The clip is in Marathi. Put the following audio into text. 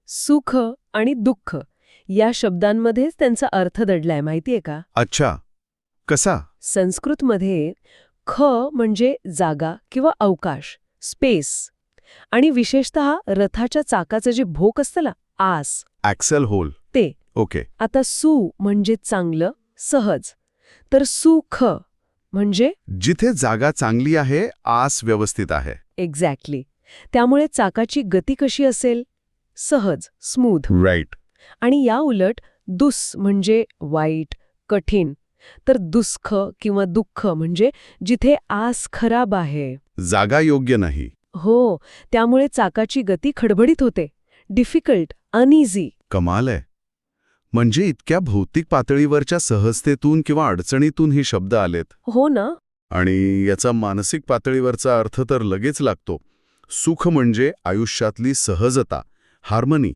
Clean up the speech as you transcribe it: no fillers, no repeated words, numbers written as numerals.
सुख आणि दुःख या शब्दांमध्येच त्यांचा अर्थ दडलाय, माहितीये का? अच्छा. कसा? संस्कृतमध्ये ख म्हणजे जागा किंवा अवकाश, स्पेस, आणि विशेषतः रथाच्या चाकाचं जे भोक असतं ना, आस, ॲक्सेल होल. ते. ओके. आता सु म्हणजे चांगलं, सहज. तर सुख म्हणजे जिथे जागा चांगली आहे, आस व्यवस्थित आहे. एक्झॅक्टली. त्यामुळे चाकाची गती कशी असेल? सहज, स्मूथ. राईट. आणि या उलट दुस म्हणजे वाईट, कठीण. तर दुःख किंवा दुःख म्हणजे जिथे आस खराब आहे. जागा योग्य नाही. हो, त्यामुळे चाकाची गती खडबडीत होते. Difficult, uneasy. कमाल आहे. म्हणजे इतक्या भौतिक पातळीवरच्या सहजतेतून किंवा अडचणीतून ही शब्द आलेत. हो ना? आणि याचा मानसिक पातळीवरचा अर्थ तर लगेच लागतो. सुख म्हणजे आयुष्यातली सहजता, हार्मनी.